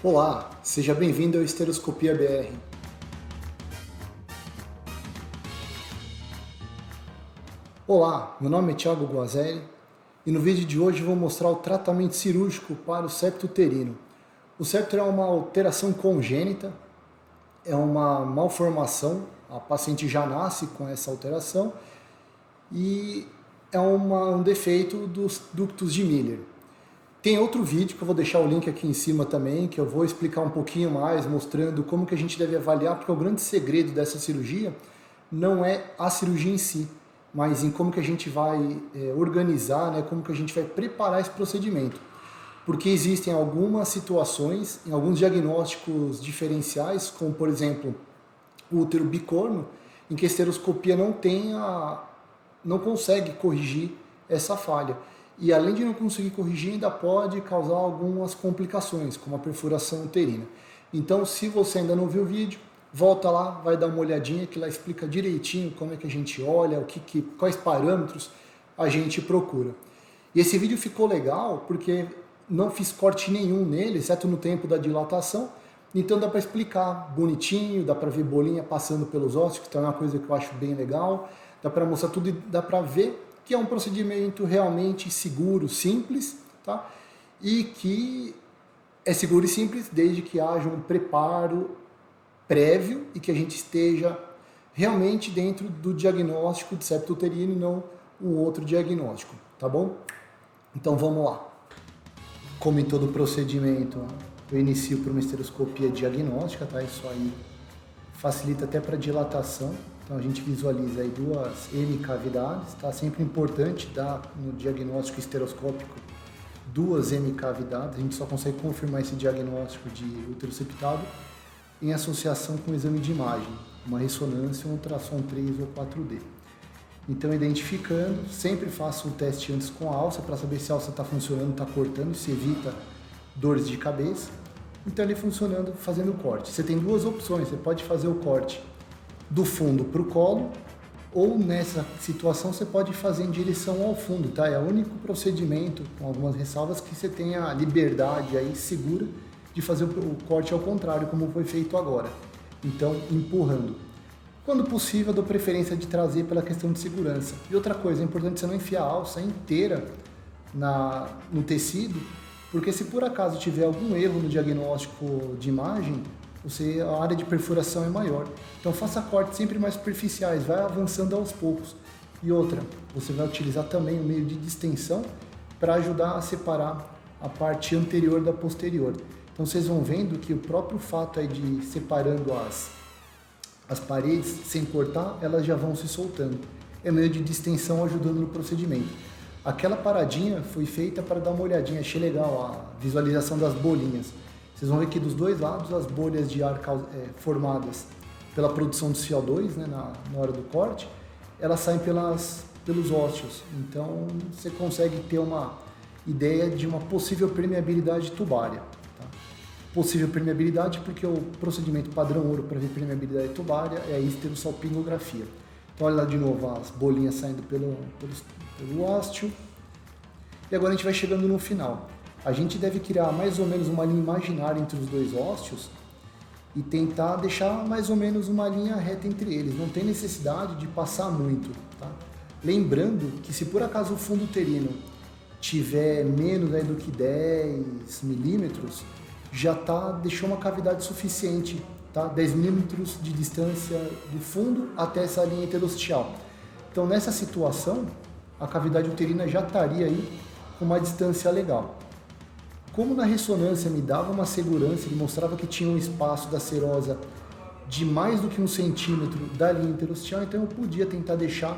Olá, seja bem-vindo ao Estereoscopia BR. Olá, meu nome é Thiago Guazelli e no vídeo de hoje vou mostrar o tratamento cirúrgico para o septo uterino. O septo é uma alteração congênita, é uma malformação, a paciente já nasce com essa alteração e é um defeito dos ductos de Miller. Tem outro vídeo que eu vou deixar o link aqui em cima também, que eu vou explicar um pouquinho mais, mostrando como que a gente deve avaliar, porque o grande segredo dessa cirurgia não é a cirurgia em si, mas em como que a gente vai organizar, né, como que a gente vai preparar esse procedimento. Porque existem algumas situações, em alguns diagnósticos diferenciais, como por exemplo o útero bicorno, em que a esteroscopia não consegue corrigir essa falha. E além de não conseguir corrigir, ainda pode causar algumas complicações, como a perfuração uterina. Então, se você ainda não viu o vídeo, volta lá, vai dar uma olhadinha, que lá explica direitinho como é que a gente olha, quais parâmetros a gente procura. E esse vídeo ficou legal porque não fiz corte nenhum nele, exceto no tempo da dilatação, então dá para explicar bonitinho, dá para ver bolinha passando pelos ossos, que é uma coisa que eu acho bem legal, dá para mostrar tudo e dá para ver que é um procedimento realmente seguro, simples, tá? E que é seguro e simples desde que haja um preparo prévio e que a gente esteja realmente dentro do diagnóstico de septo uterino e não um outro diagnóstico, tá bom? Então vamos lá. Como em todo procedimento, eu inicio por uma esteroscopia diagnóstica, tá? Isso aí facilita até para dilatação. Então a gente visualiza aí duas hemicavidades, tá? Sempre importante dar no diagnóstico esteroscópico duas hemicavidades. A gente só consegue confirmar esse diagnóstico de útero septado em associação com o exame de imagem, uma ressonância, um ultrassom 3 ou 4D. Então identificando, sempre faço o teste antes com a alça para saber se a alça está funcionando, está cortando, isso evita dores de cabeça. Então ele funcionando, fazendo o corte. Você tem duas opções, você pode fazer o corte do fundo para o colo, ou nessa situação você pode fazer em direção ao fundo, tá? É o único procedimento, com algumas ressalvas, que você tem a liberdade aí segura de fazer o corte ao contrário, como foi feito agora. Então, empurrando. Quando possível, eu dou preferência de trazer pela questão de segurança. E outra coisa, é importante você não enfiar a alça inteira no tecido, porque se por acaso tiver algum erro no diagnóstico de imagem, a área de perfuração é maior. Então faça cortes sempre mais superficiais, vai avançando aos poucos. E outra, você vai utilizar também o meio de distensão para ajudar a separar a parte anterior da posterior. Então vocês vão vendo que o próprio fato aí de separando as paredes sem cortar, elas já vão se soltando. É meio de distensão ajudando no procedimento. Aquela paradinha foi feita para dar uma olhadinha, achei legal a visualização das bolinhas. Vocês vão ver que dos dois lados as bolhas de ar formadas pela produção de CO2, né, na hora do corte, elas saem pelos ósseos. Então você consegue ter uma ideia de uma possível permeabilidade tubária. Tá? Possível permeabilidade porque o procedimento padrão ouro para ver permeabilidade tubária é a esterossalpingografia. Então olha lá de novo as bolinhas saindo pelo ósseo. E agora a gente vai chegando no final. A gente deve criar mais ou menos uma linha imaginária entre os dois ósseos e tentar deixar mais ou menos uma linha reta entre eles. Não tem necessidade de passar muito, tá? Lembrando que se por acaso o fundo uterino tiver menos aí do que 10 milímetros, deixou uma cavidade suficiente, tá? 10 milímetros de distância do fundo até essa linha interosticial. Então nessa situação, a cavidade uterina já estaria aí com uma distância legal. Como na ressonância me dava uma segurança, ele mostrava que tinha um espaço da serosa de mais do que 1 centímetro da linha interosticial, então eu podia tentar deixar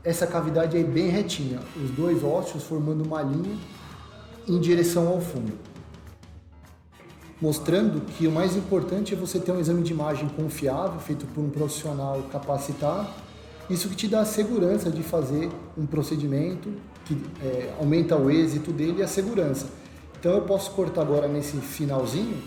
essa cavidade aí bem retinha, os dois ósseos formando uma linha em direção ao fundo. Mostrando que o mais importante é você ter um exame de imagem confiável, feito por um profissional capacitado, isso que te dá a segurança de fazer um procedimento que aumenta o êxito dele e a segurança. Então eu posso cortar agora nesse finalzinho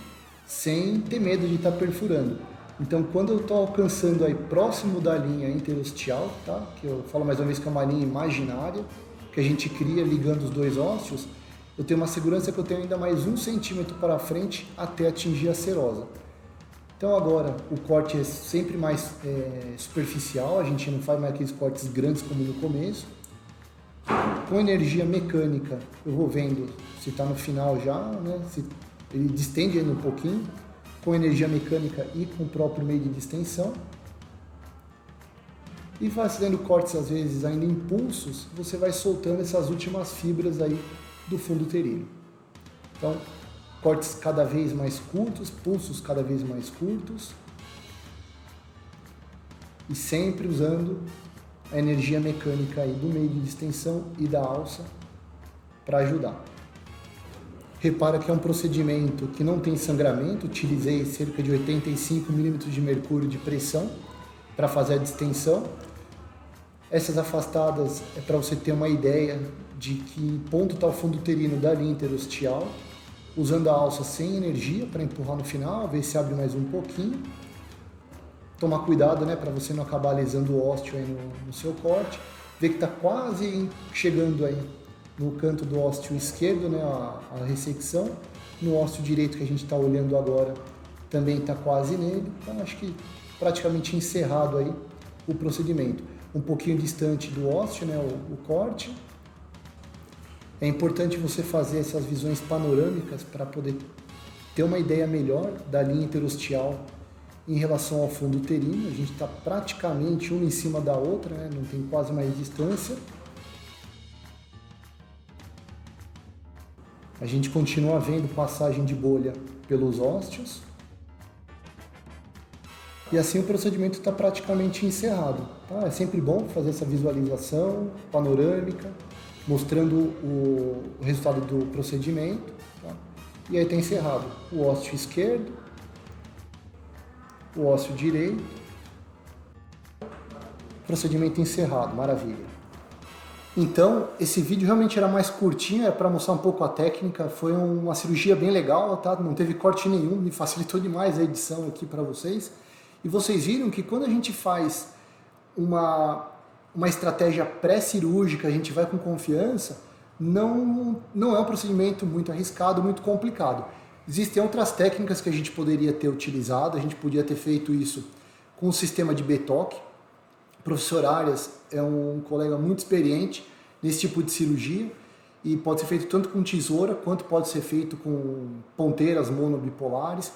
sem ter medo de estar perfurando. Então quando eu estou alcançando aí próximo da linha interosticial, tá? Que eu falo mais uma vez que é uma linha imaginária, que a gente cria ligando os dois ósseos, eu tenho uma segurança que eu tenho ainda mais 1 centímetro para frente até atingir a serosa. Então agora o corte é sempre mais superficial, a gente não faz mais aqueles cortes grandes como no começo. Com energia mecânica eu vou vendo se está no final já, né? Se ele distende ainda um pouquinho. Com energia mecânica e com o próprio meio de distensão. E fazendo cortes às vezes ainda em pulsos, você vai soltando essas últimas fibras aí do fundo uterino. Então, cortes cada vez mais curtos, pulsos cada vez mais curtos. E sempre usando a energia mecânica aí do meio de distensão e da alça para ajudar. Repara que é um procedimento que não tem sangramento, utilizei cerca de 85 milímetros de mercúrio de pressão para fazer a distensão. Essas afastadas é para você ter uma ideia de que ponto está o fundo uterino da linha interostial, usando a alça sem energia para empurrar no final, ver se abre mais um pouquinho. Tomar cuidado, né, para você não acabar lesando o ósteo aí no seu corte. Ver que está quase chegando aí no canto do ósteo esquerdo, né, a ressecção. No ósteo direito que a gente está olhando agora também está quase nele. Então acho que praticamente encerrado aí o procedimento. Um pouquinho distante do ósteo, né, o corte. É importante você fazer essas visões panorâmicas para poder ter uma ideia melhor da linha interostial em relação ao fundo uterino. A gente está praticamente uma em cima da outra, né, não tem quase mais distância. A gente continua vendo passagem de bolha pelos ósteos. E assim o procedimento está praticamente encerrado. Tá? É sempre bom fazer essa visualização panorâmica, mostrando o resultado do procedimento. Tá? E aí está encerrado o ósteo esquerdo, o ósteo direito. Procedimento encerrado, maravilha. Então, esse vídeo realmente era mais curtinho, é para mostrar um pouco a técnica. Foi uma cirurgia bem legal, tá? Não teve corte nenhum, me facilitou demais a edição aqui para vocês. E vocês viram que quando a gente faz uma estratégia pré-cirúrgica, a gente vai com confiança, não é um procedimento muito arriscado, muito complicado. Existem outras técnicas que a gente poderia ter utilizado, a gente podia ter feito isso com o sistema de Betoque. O professor Arias é um colega muito experiente nesse tipo de cirurgia e pode ser feito tanto com tesoura quanto pode ser feito com ponteiras monobipolares.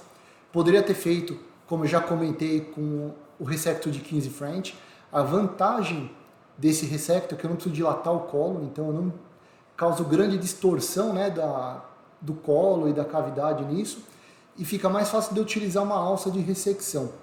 Poderia ter feito, como eu já comentei, com o ressecto de 15 French. A vantagem desse ressecto é que eu não preciso dilatar o colo, então eu não causo grande distorção, né, do colo e da cavidade nisso, e fica mais fácil de utilizar uma alça de ressecção.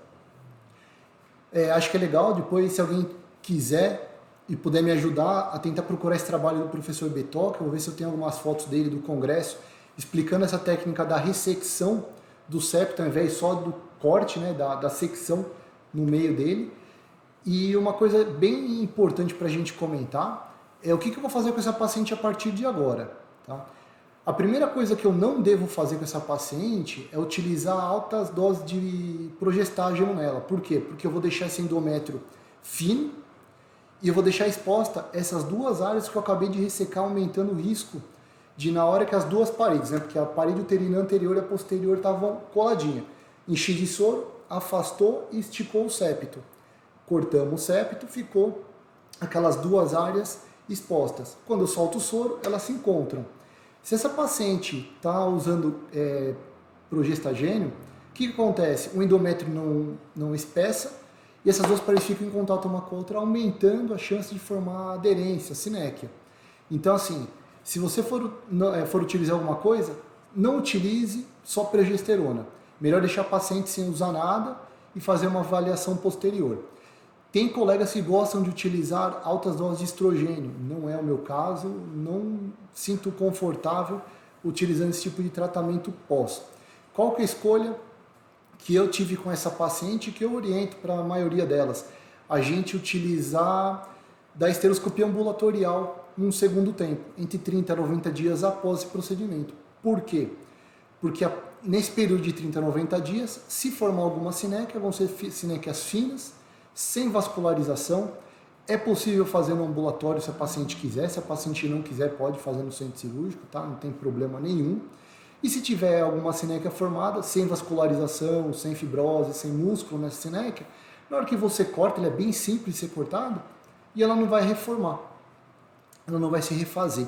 Acho que é legal, depois se alguém quiser e puder me ajudar a tentar procurar esse trabalho do professor Betoque, eu vou ver se eu tenho algumas fotos dele do congresso, explicando essa técnica da ressecção do septo, ao invés só do corte, né, da secção no meio dele. E uma coisa bem importante para a gente comentar é o que eu vou fazer com essa paciente a partir de agora. Tá? A primeira coisa que eu não devo fazer com essa paciente é utilizar altas doses de progestágeno nela. Por quê? Porque eu vou deixar esse endométrio fino e eu vou deixar exposta essas duas áreas que eu acabei de ressecar, aumentando o risco de, na hora que as duas paredes, né, porque a parede uterina anterior e a posterior estavam coladinhas, enchi de soro, afastou e esticou o septo. Cortamos o septo, ficou aquelas duas áreas expostas. Quando eu solto o soro, elas se encontram. Se essa paciente está usando progestagênio, o que acontece? O endométrio não espessa e essas duas paredes ficam em contato uma com a outra, aumentando a chance de formar aderência, sinéquia. Então, assim, se você for utilizar alguma coisa, não utilize só progesterona. Melhor deixar a paciente sem usar nada e fazer uma avaliação posterior. Tem colegas que gostam de utilizar altas doses de estrogênio, não é o meu caso, não sinto confortável utilizando esse tipo de tratamento pós. Qual que é a escolha que eu tive com essa paciente, que eu oriento para a maioria delas? A gente utilizar da esteroscopia ambulatorial num segundo tempo, entre 30 a 90 dias após esse procedimento. Por quê? Porque nesse período de 30 a 90 dias, se formar alguma sinéquia, vão ser sinéquias finas, sem vascularização, É possível fazer no ambulatório se a paciente quiser, se a paciente não quiser pode fazer no centro cirúrgico, tá? Não tem problema nenhum. E se tiver alguma sinéquia formada, sem vascularização, sem fibrose, sem músculo nessa sinéquia, na hora que você corta, ele é bem simples de ser cortado e ela não vai reformar, ela não vai se refazer.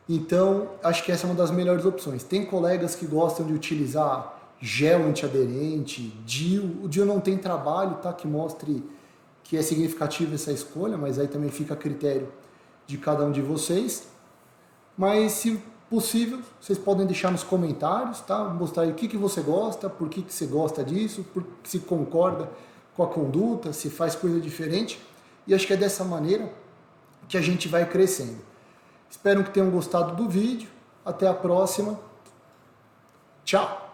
Então, acho que essa é uma das melhores opções. Tem colegas que gostam de utilizar gel antiaderente, DIU. O DIU não tem trabalho, tá? Que mostre que é significativa essa escolha, mas aí também fica a critério de cada um de vocês. Mas, se possível, vocês podem deixar nos comentários, tá? Mostrar aí o que você gosta, por que você gosta disso, se concorda com a conduta, se faz coisa diferente. E acho que é dessa maneira que a gente vai crescendo. Espero que tenham gostado do vídeo. Até a próxima. Tchau!